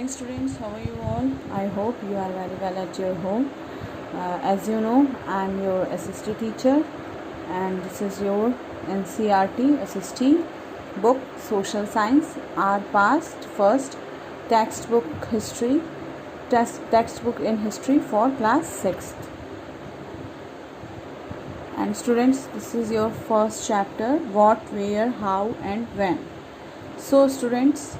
morning students, how are you all? I hope you are very well at your home. As you know, I am your SST teacher and this is your NCERT SST book Social Science, our past first textbook history, textbook in history for class 6th. And students, this is your first chapter, what, where, how and when. So students,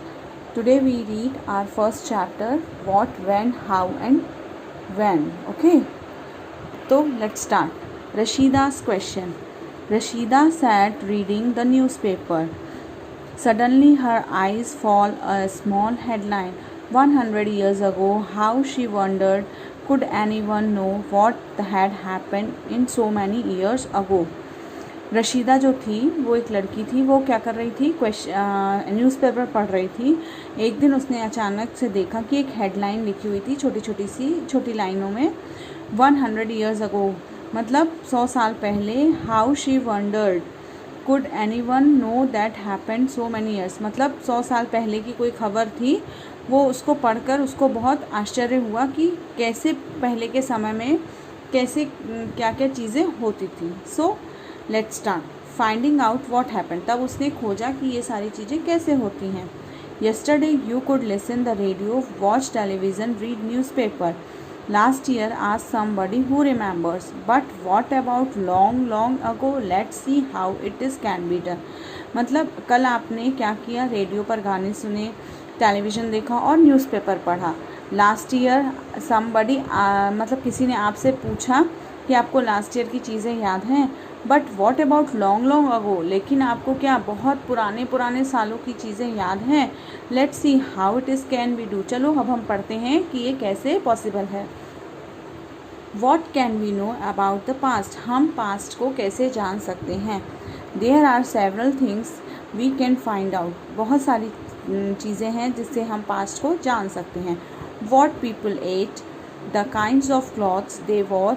today we read our first chapter, what, when, how and when. Okay, so let's start. Rashida's question. Rashida sat reading the newspaper. Suddenly her eyes fall a small headline. 100 years ago. How, she wondered, could anyone know what had happened in so many years ago? Rashida जो थी वो एक लड़की थी, वो क्या कर रही थी, न्यूज़पेपर पढ़ रही थी. एक दिन उसने अचानक से देखा कि एक हेडलाइन लिखी हुई थी छोटी लाइनों में, 100 years ago मतलब 100 साल पहले. How she wondered could anyone know that happened so many years मतलब 100 साल पहले की कोई खबर थी. वो उसको पढ़कर उसको बहुत आश्चर्य हुआ कि कैसे पहले के समय में कैसे क्या क्या चीज़ें होती थी. So let's start finding out what happened. तब उसने खोजा कि ये सारी चीज़ें कैसे होती हैं. Yesterday you could listen the radio, watch television, read newspaper. Last year आज somebody who remembers. But what about long long ago, let's see how it is can be done. मतलब कल आपने क्या किया, रेडियो पर गाने सुने, टेलीविज़न देखा और न्यूज़पेपर पढ़ा. लास्ट ईयर समबडी मतलब किसी ने आपसे पूछा कि आपको लास्ट ईयर की चीज़ें याद हैं. But what about long long अगो, लेकिन आपको क्या बहुत पुराने सालों की चीज़ें याद हैं. Let's see how it is can B do. चलो अब हम पढ़ते हैं कि ये कैसे पॉसिबल है. What can we know about the past, हम पास्ट को कैसे जान सकते हैं. There are several things we can find out, बहुत सारी चीज़ें हैं जिससे हम पास्ट को जान सकते हैं. What people at, the kinds of clothes they war,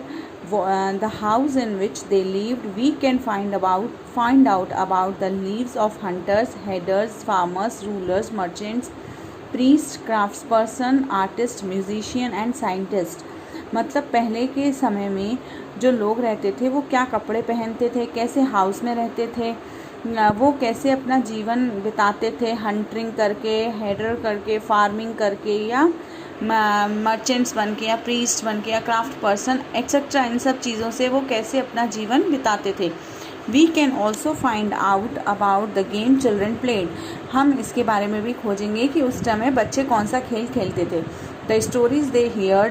the house in which they lived. We can find out about the lives of hunters, herders, farmers, rulers, merchants, priests, craftsperson, artist, musician and scientist. मतलब पहले के समय में जो लोग रहते थे वो क्या कपड़े पहनते थे, कैसे हाउस में रहते थे, वो कैसे अपना जीवन बिताते थे, हंटिंग करके, हेडर करके, फार्मिंग करके या मर्चेंट्स बन के या प्रीस्ट बन के या क्राफ्ट पर्सन एक्सेट्रा. इन सब चीज़ों से वो कैसे अपना जीवन बिताते थे. We can also find out about the game children played, हम इसके बारे में भी खोजेंगे कि उस टाइम में बच्चे कौन सा खेल खेलते थे. The stories they hear,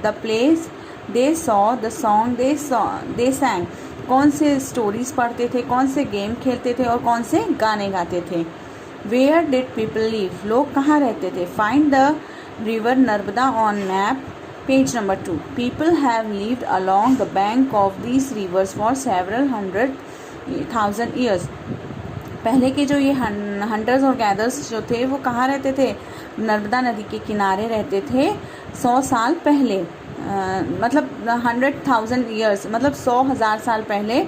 the place they saw, the song दे सैंग, कौन से स्टोरीज पढ़ते थे, कौन से गेम खेलते थे और कौन से गाने गाते थे. वेयर डिड पीपल लिव, लोग कहाँ रहते थे. Find the river Narmada on map, page number 2. People have lived along the bank of these rivers for several 100,000 years. पहले के जो ये हंटर्स और गैदर्स जो थे वो कहाँ रहते थे, नर्मदा नदी के किनारे रहते थे 100 साल पहले. मतलब 100,000 ईयर्स मतलब 100,000 साल पहले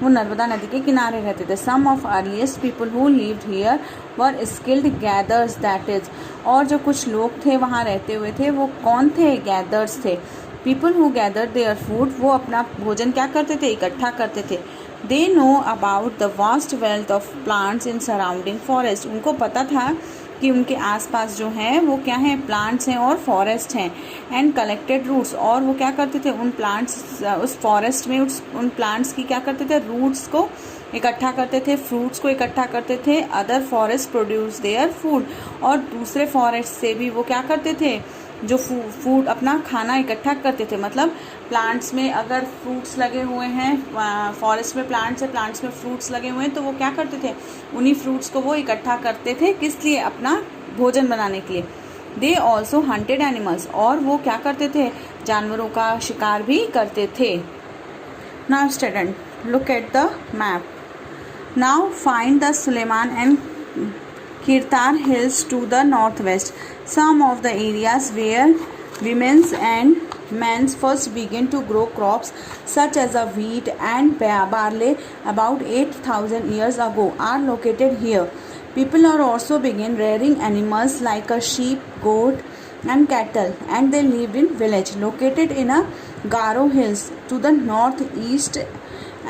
वो नर्मदा नदी के किनारे रहते थे. Some of earliest people who lived here were skilled gatherers, that is, और जो कुछ लोग थे वहाँ रहते हुए थे वो कौन थे, गैदर्स थे. People who gather their food, वो अपना भोजन क्या करते थे, इकट्ठा करते थे. They know about the vast wealth of plants in surrounding forest, उनको पता था कि उनके आसपास जो है वो क्या है, प्लांट्स हैं और फॉरेस्ट हैं. एंड कलेक्टेड रूट्स, और वो क्या करते थे, उन प्लांट्स उस फॉरेस्ट में उन प्लांट्स की क्या करते थे, रूट्स को इकट्ठा करते थे, फ्रूट्स को इकट्ठा करते थे. Other forest produce their food, और दूसरे फॉरेस्ट से भी वो क्या करते थे, जो फूड अपना खाना इकट्ठा करते थे. मतलब प्लांट्स में अगर फ्रूट्स लगे हुए हैं, फॉरेस्ट में प्लांट्स है, प्लांट्स में फ्रूट्स लगे हुए हैं, तो वो क्या करते थे, उन्हीं फ्रूट्स को वो इकट्ठा करते थे. किस लिए, अपना भोजन बनाने के लिए. दे ऑल्सो हंटेड एनिमल्स, और वो क्या करते थे, जानवरों का शिकार भी करते थे. Now student, look at the map. Now find the Sulaiman and Kirtar hills to the northwest. Some of the areas where women's and men's first began to grow crops such as wheat and barley about 8,000 years ago are located here. People are also began rearing animals like a sheep, goat, and cattle, and they lived in village located in a Garo hills to the northeast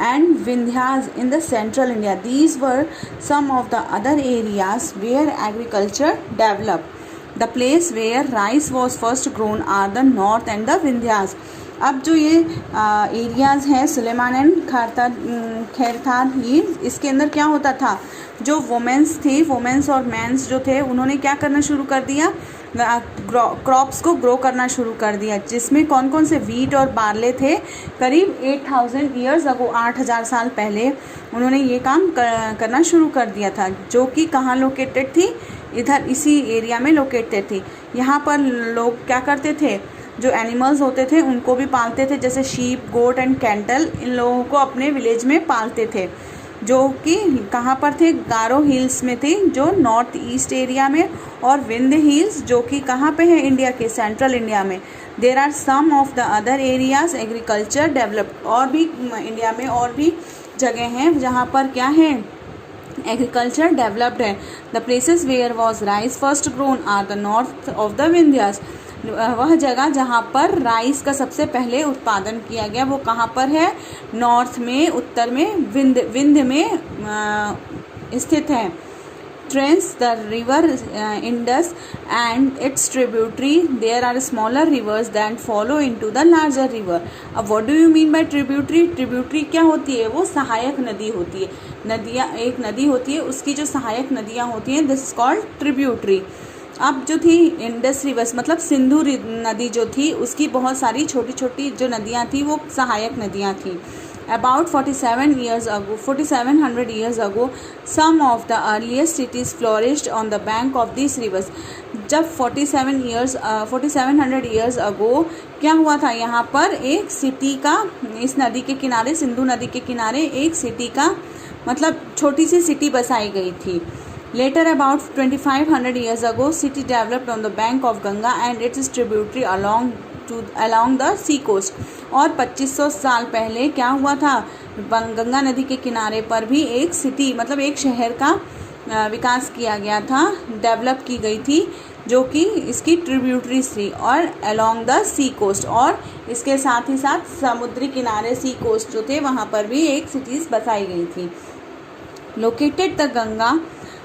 and Vindhyas in the central India. These were some of the other areas where agriculture developed. The place where rice was first grown are the north and the Vindhyas. अब जो ये areas हैं Suleman and खैरथार hills, इसके अंदर क्या होता था, जो वुमेंस थी, वुमेंस और मेंस जो थे, उन्होंने क्या करना शुरू कर दिया, क्रॉप्स को ग्रो करना शुरू कर दिया, जिसमें कौन कौन से वीट और बार्ले थे। करीब 8000 ईयर्स अगो, 8000 साल पहले उन्होंने ये काम करना शुरू कर दिया था, जो कि कहाँ लोकेटेड थी, इधर इसी एरिया में लोकेटेड थी। यहाँ पर लोग क्या करते थे, जो एनिमल्स होते थे उनको भी पालते थे, जैसे शीप, गोट एंड कैंटल, इन लोगों को अपने विलेज में पालते थे, जो कि कहाँ पर थे, गारो हिल्स में थी, जो नॉर्थ ईस्ट एरिया में, और विंध्य हिल्स जो कि कहाँ पे है, इंडिया के सेंट्रल इंडिया में। There are some of the other areas agriculture developed, और भी इंडिया में और भी जगह हैं जहाँ पर क्या है, एग्रीकल्चर डेवलप्ड है। The places where was rice first grown are the north of the Vindhyas, वह जगह जहाँ पर राइस का सबसे पहले उत्पादन किया गया वो कहाँ पर है, नॉर्थ में, उत्तर में, विंध्य में स्थित है। Trans the river Indus and its tributary, there are smaller rivers that follow into the larger river. अब what do you mean by tributary? Tributary क्या होती है, वो सहायक नदी होती है। नदियाँ, एक नदी होती है, उसकी जो सहायक नदियाँ होती हैं, दिस इज कॉल्ड ट्रिब्यूटरी। अब जो थी इंडस रिवर्स, मतलब सिंधु नदी जो थी, उसकी बहुत सारी छोटी छोटी जो नदियाँ थी वो सहायक नदियाँ थी। About 4700 years ago, some of the earliest cities flourished on the bank of these rivers. जब 4700 years ago क्या हुआ था, यहाँ पर एक सिटी का, इस नदी के किनारे, सिंधु नदी के किनारे एक सिटी का, मतलब छोटी सी सिटी बसाई गई थी। Later, about 2500 years ago, city developed on the bank of Ganga and its tributary along the sea coast. और 2500 साल पहले क्या हुआ था, गंगा नदी के किनारे पर भी एक सिटी, मतलब एक शहर का विकास किया गया था, डेवलप की गई थी, जो कि इसकी ट्रिब्यूटरीज थी, और अलोंग द सी कोस्ट, और इसके साथ ही साथ समुद्री किनारे, सी कोस्ट जो थे, वहाँ पर भी एक सिटीज़ बसाई गई थी। Located the Ganga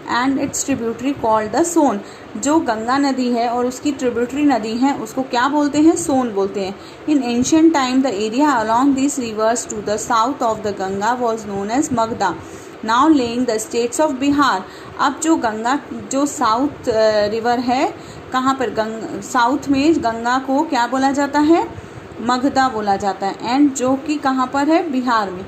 and its tributary called the Son, जो गंगा नदी है और उसकी ट्रिब्यूटरी नदी है उसको क्या बोलते हैं, सोन बोलते हैं। In ancient time the area along this rivers to the south of the Ganga was known as Magadha, now lying the states of Bihar. अब जो गंगा, जो साउथ रिवर है, कहाँ पर, साउथ में गंगा को क्या बोला जाता है, मगधा बोला जाता है, एंड जो कि कहाँ पर है, बिहार में।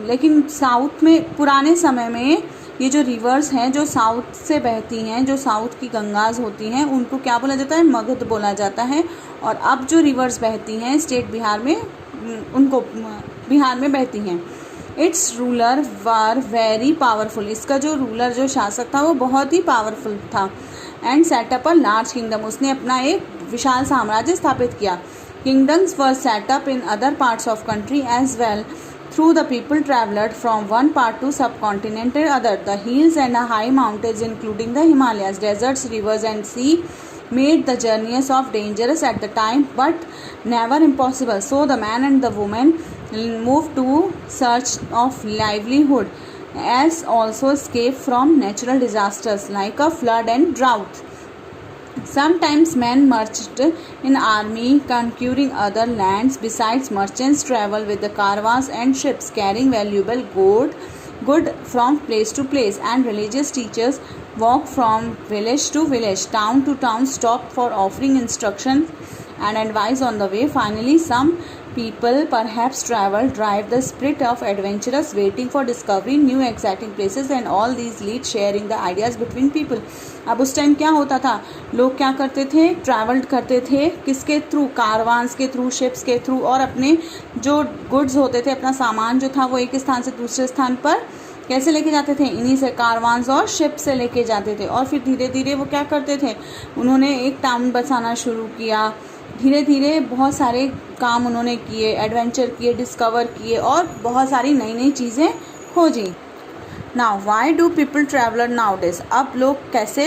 लेकिन साउथ में पुराने समय में ये जो रिवर्स हैं जो साउथ से बहती हैं, जो साउथ की गंगाज होती हैं, उनको क्या बोला जाता है, मगध बोला जाता है। और अब जो रिवर्स बहती हैं स्टेट बिहार में, उनको बिहार में बहती हैं। Its ruler were very powerful, इसका जो रूलर, जो शासक था, वो बहुत ही पावरफुल था। And set up a large kingdom, उसने अपना एक विशाल साम्राज्य स्थापित किया। Kingdoms were set up in other parts of country as well. Through the people traveled from one part to subcontinent to other. The hills and high mountains, including the Himalayas, deserts, rivers, and sea, made the journeys of dangerous at the time, but never impossible. So the man and the woman moved to search of livelihood, as also escape from natural disasters like a flood and drought. Sometimes men marched in army conquering other lands. Besides, merchants travel with the caravans and ships carrying valuable good from place to place, and religious teachers walk from village to village, town to town, stop for offering instruction and advice on the way. Finally, some people perhaps travel, drive the spirit of adventurous, waiting for discovering new exciting places, and all these lead sharing the ideas between people. अब उस time क्या होता था, लोग क्या करते थे, travel करते थे, किसके थ्रू, कारवान्स के थ्रू, शिप्स के थ्रू, और अपने जो गुड्स होते थे, अपना सामान जो था, वो एक स्थान से दूसरे स्थान पर कैसे लेके जाते थे, इन्हीं से, कारवान्स और शिप से लेके जाते थे। और फिर धीरे धीरे वो क्या करते थे, उन्होंने एक टाउन बसाना शुरू किया, धीरे धीरे बहुत सारे काम उन्होंने किए, एडवेंचर किए, डिस्कवर किए, और बहुत सारी नई नई चीज़ें खोजी। Now why do people traveller nowadays, अब लोग कैसे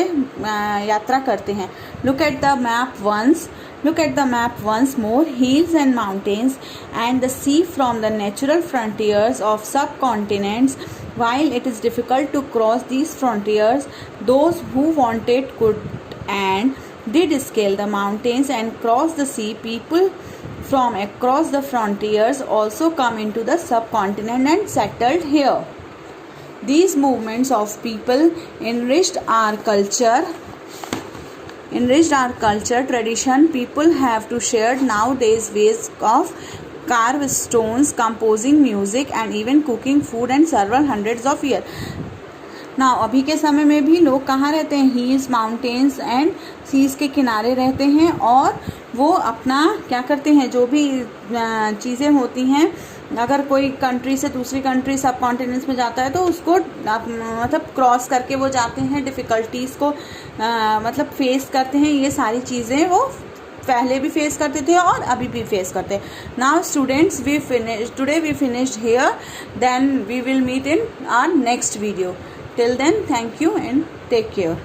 यात्रा करते हैं. Look at the map once, look at the map once more. Hills and mountains and the sea from the natural frontiers of subcontinents. While it is difficult to cross these frontiers, those who wanted could and did scale the mountains and cross the sea. People from across the frontiers also come into the subcontinent and settled here. These movements of people enriched our culture, tradition. People have to share nowadays ways of carve stones, composing music and even cooking food and several hundreds of years. Now अभी के समय में भी लोग कहाँ रहते हैं, hills, mountains and seize के किनारे रहते हैं और वो अपना क्या करते हैं, जो भी चीज़ें होती हैं, अगर कोई कंट्री से दूसरी कंट्री सब कॉन्टिनेंट्स में जाता है तो उसको मतलब क्रॉस करके वो जाते हैं, डिफ़िकल्टीज़ को मतलब फेस करते हैं. ये सारी चीज़ें वो पहले भी फेस करते थे और अभी भी फेस करते हैं. Now students, today we finished here, then we will meet in our next video. Till then, thank you and take care.